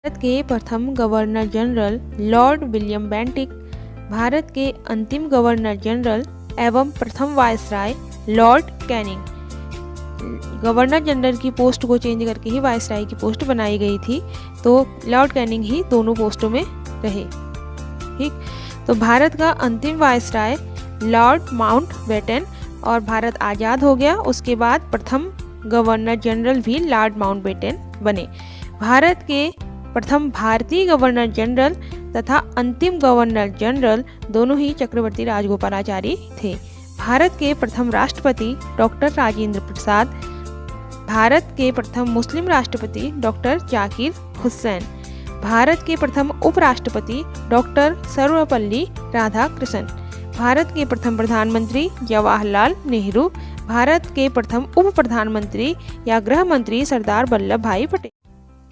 भारत के प्रथम governor general Lord William Bentinck, Bharat के अंतिम गवर्नर जनरल एवं प्रथम viceroy Lord Canning. Governor general की पोस्ट को चेंज करके ही वायसराय की पोस्ट बनाई गई थी, तो लॉर्ड कैनिंग ही दोनों पोस्टों में रहे। ठीक, तो भारत का अंतिम वायसराय लॉर्ड माउंटबेटन, और भारत आज़ाद हो गया उसके बाद प्रथम गवर्नर जनरल भी लॉर्ड माउंटबेटन बने। भारत के प्रथम भारतीय गवर्नर जनरल तथा अंतिम गवर्नर जनरल दोनों ही चक्रवर्ती राजगोपालाचारी थे। भारत के प्रथम राष्ट्रपति डॉक्टर राजेंद्र प्रसाद, भारत के प्रथम मुस्लिम राष्ट्रपति डॉक्टर जाकिर हुसैन, भारत के प्रथम उपराष्ट्रपति डॉक्टर सर्वपल्ली राधाकृष्णन, भारत के प्रथम प्रधानमंत्री जवाहरलाल नेहरू, भारत के प्रथम उप प्रधानमंत्री या गृह मंत्री सरदार वल्लभ भाई पटेल।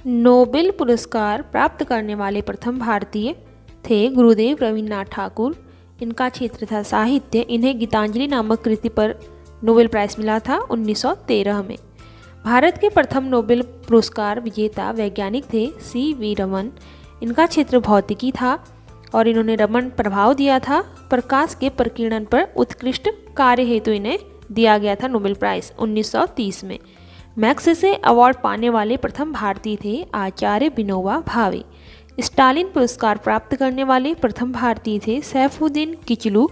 नोबेल पुरस्कार प्राप्त करने वाले प्रथम भारतीय थे गुरुदेव रवींद्रनाथ ठाकुर। इनका क्षेत्र था साहित्य। इन्हें गीतांजलि नामक कृति पर नोबेल प्राइज़ मिला था 1913 में। भारत के प्रथम नोबेल पुरस्कार विजेता वैज्ञानिक थे C.V. रमन। इनका क्षेत्र भौतिकी था और इन्होंने रमन प्रभाव दिया था। प्रकाश के प्रकीर्णन पर उत्कृष्ट कार्य हेतु इन्हें दिया गया था नोबेल प्राइज़ 1930 में। मैग्सेसे अवार्ड पाने वाले प्रथम भारतीय थे आचार्य विनोबा भावे। स्टालिन पुरस्कार प्राप्त करने वाले प्रथम भारतीय थे Saifuddin Kitchlew.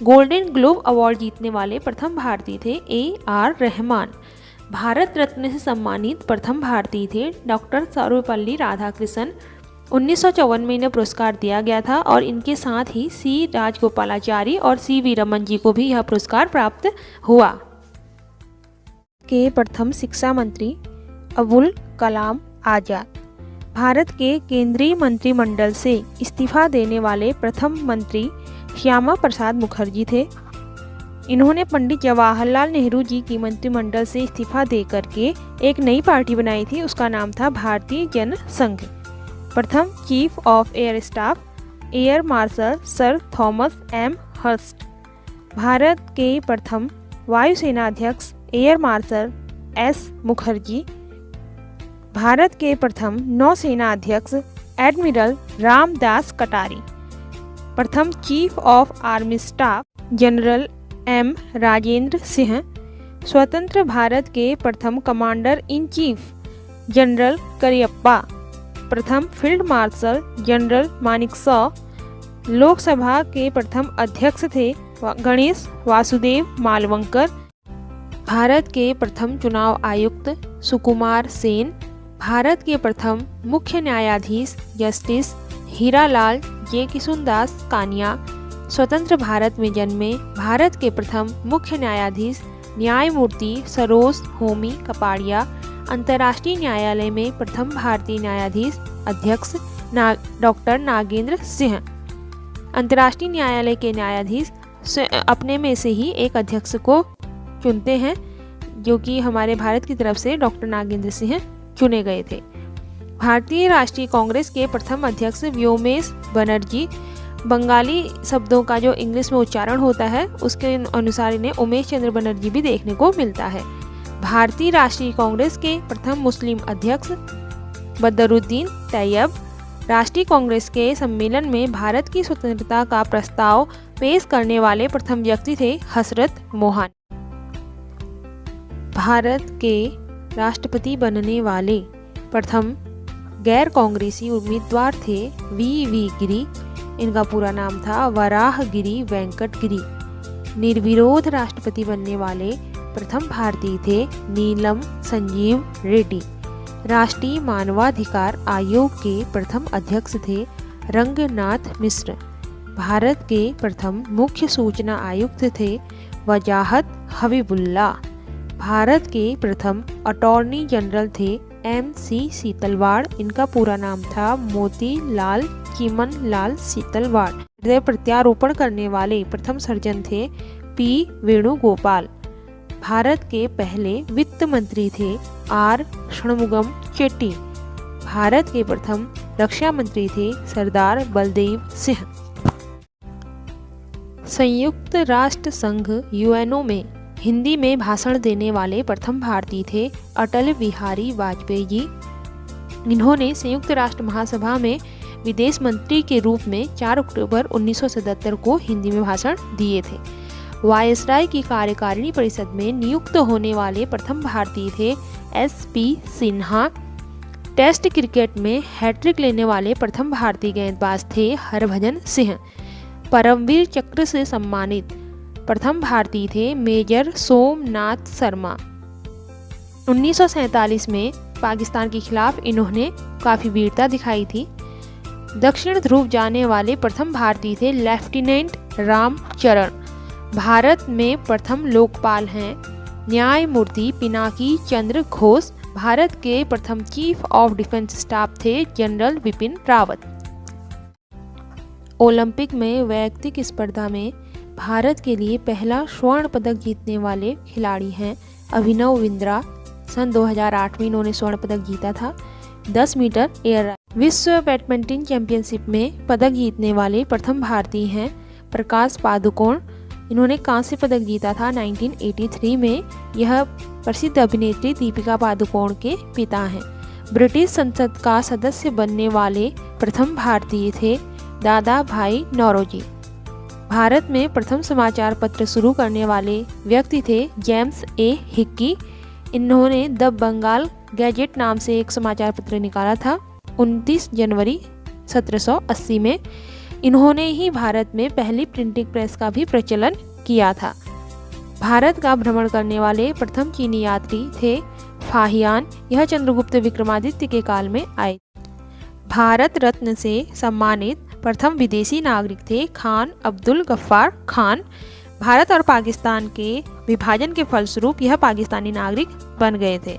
Golden Globe award जीतने वाले प्रथम भारतीय थे A.R. रहमान। भारत रत्न से सम्मानित प्रथम भारतीय थे डॉक्टर सर्वपल्ली राधाकृष्णन। 1954 में इन्हें पुरस्कार दिया गया था और इनके साथ ही C. राजगोपालाचारी और C.V. रमन जी को भी यह पुरस्कार प्राप्त हुआ। के प्रथम शिक्षा मंत्री अबुल कलाम आजाद। भारत के केंद्रीय मंत्रिमंडल से इस्तीफा देने वाले प्रथम मंत्री श्यामा प्रसाद मुखर्जी थे। इन्होंने पंडित जवाहरलाल नेहरू जी की मंत्रिमंडल से इस्तीफा दे करके एक नई पार्टी बनाई थी, उसका नाम था भारतीय जन संघ। प्रथम chief of air staff air marshal sir Thomas Elmhirst. Bharat के प्रथम वायुसेना अध्यक्ष air marshal S Mukherjee. Bharat के प्रथम नौसेना अध्यक्ष एडमिरल रामदास कटारी। प्रथम chief of army staff general M Rajendra Singh. स्वतंत्र भारत के प्रथम commander in chief general Cariappa. प्रथम field marshal general Manekshaw. Lok Sabha के प्रथम अध्यक्ष थे गणेश वासुदेव मालवंकर। भारत के प्रथम चुनाव आयुक्त सुकुमार सेन। भारत के प्रथम मुख्य न्यायाधीश जस्टिस हीरालाल जे किशुनदास कानिया। स्वतंत्र भारत में जन्मे भारत के प्रथम मुख्य न्यायाधीश न्यायमूर्ति सरोज होमी कपाड़िया। अंतर्राष्ट्रीय न्यायालय में प्रथम भारतीय न्यायाधीश अध्यक्ष डॉक्टर नागेंद्र सिंह। अंतर्राष्ट्रीय न्यायालय के न्यायाधीश अपने में से ही एक अध्यक्ष को चुनते हैं, जो कि हमारे भारत की तरफ से डॉक्टर नागेंद्र सिंह चुने गए थे। भारतीय राष्ट्रीय कांग्रेस के प्रथम अध्यक्ष व्योमेश बनर्जी। बंगाली शब्दों का जो इंग्लिश में उच्चारण होता है उसके अनुसार इन्हें उमेश चंद्र बनर्जी भी देखने को मिलता है। भारतीय राष्ट्रीय कांग्रेस के प्रथम मुस्लिम अध्यक्ष बदरुद्दीन तैयब। राष्ट्रीय कांग्रेस के सम्मेलन में भारत की स्वतंत्रता का प्रस्ताव पेश करने वाले प्रथम व्यक्ति थे हसरत मोहन। भारत के राष्ट्रपति बनने वाले प्रथम गैर कांग्रेसी उम्मीदवार थे V.V. गिरी। इनका पूरा नाम था वराहगिरी वेंकट गिरी। निर्विरोध राष्ट्रपति बनने वाले प्रथम भारतीय थे नीलम संजीव रेड्डी। राष्ट्रीय मानवाधिकार आयोग के प्रथम अध्यक्ष थे रंगनाथ मिश्र। भारत के प्रथम मुख्य सूचना आयुक्त थे वजाहत हबीबुल्ला। भारत के प्रथम अटॉर्नी जनरल थे M.C. सीतलवाड़। इनका पूरा नाम था मोतीलाल चिमन लाल सीतलवाड़। हृदय प्रत्यारोपण करने वाले प्रथम सर्जन थे P. वेणुगोपाल। भारत के पहले वित्त मंत्री थे R. षणमुगम चेट्टी। भारत के प्रथम रक्षा मंत्री थे सरदार बलदेव सिंह। संयुक्त राष्ट्र संघ UNO में हिंदी में भाषण देने वाले प्रथम भारतीय थे अटल बिहारी वाजपेयी जी। इन्होंने संयुक्त राष्ट्र महासभा में विदेश मंत्री के रूप में 4 अक्टूबर 1977 को हिंदी में भाषण दिए थे। वायसराय की कार्यकारिणी परिषद में नियुक्त होने वाले प्रथम भारतीय थे SP सिन्हा। टेस्ट क्रिकेट में हैट्रिक लेने वाले प्रथम भारतीय गेंदबाज थे हरभजन सिंह। परमवीर चक्र से सम्मानित प्रथम भारतीय थे मेजर सोमनाथ शर्मा। 1947 में पाकिस्तान के खिलाफ इन्होंने काफ़ी वीरता दिखाई थी। दक्षिण ध्रुव जाने वाले प्रथम भारतीय थे लेफ्टिनेंट रामचरण। भारत में प्रथम लोकपाल हैं न्यायमूर्ति पिनाकी चंद्र घोष। भारत के प्रथम चीफ ऑफ डिफेंस स्टाफ थे जनरल बिपिन रावत। ओलंपिक में वैयक्तिक स्पर्धा में भारत के लिए पहला स्वर्ण पदक जीतने वाले खिलाड़ी हैं अभिनव बिंद्रा। सन 2008 में इन्होंने स्वर्ण पदक जीता था 10 मीटर एयर। विश्व बैडमिंटन चैंपियनशिप में पदक जीतने वाले प्रथम भारतीय हैं प्रकाश पादुकोण। इन्होंने कांस्य पदक जीता था 1983 में। यह प्रसिद्ध अभिनेत्री दीपिका पादुकोण के पिता हैं। ब्रिटिश संसद का सदस्य बनने वाले प्रथम भारतीय थे दादा भाई नौरोजी। भारत में प्रथम समाचार पत्र शुरू करने वाले व्यक्ति थे जेम्स ए हिक्की। इन्होंने द बंगाल गैजेट नाम से एक समाचार पत्र निकाला था 29 जनवरी 1780 में। इन्होंने ही भारत में पहली प्रिंटिंग प्रेस का भी प्रचलन किया था। भारत का भ्रमण करने वाले प्रथम चीनी यात्री थे फाहियान। यह चंद्रगुप्त विक्रमादित्य के काल में आए। भारत रत्न से सम्मानित प्रथम विदेशी नागरिक थे खान अब्दुल गफ्फार खान। भारत और पाकिस्तान के विभाजन के फलस्वरूप यह पाकिस्तानी नागरिक बन गए थे।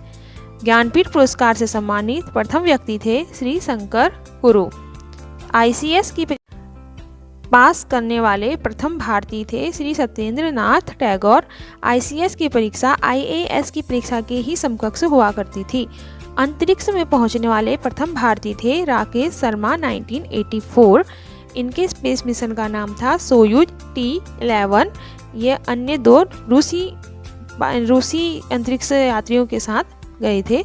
ज्ञानपीठ पुरस्कार से सम्मानित प्रथम व्यक्ति थे श्री शंकर गुरु। ICS की पास करने वाले प्रथम भारतीय थे श्री सत्येंद्र नाथ टैगोर। ICS की परीक्षा IAS की परीक्षा के ही समकक्ष हुआ करती थी। अंतरिक्ष में पहुंचने वाले प्रथम भारतीय थे राकेश शर्मा 1984। इनके स्पेस मिशन का नाम था सोयूज T11। ये अन्य 2 रूसी अंतरिक्ष यात्रियों के साथ गए थे।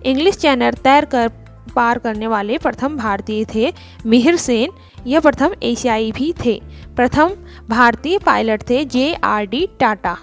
इंग्लिश चैनल तैर कर पार करने वाले प्रथम भारतीय थे मिहिर सेन। यह प्रथम एशियाई भी थे। प्रथम भारतीय पायलट थे JRD टाटा।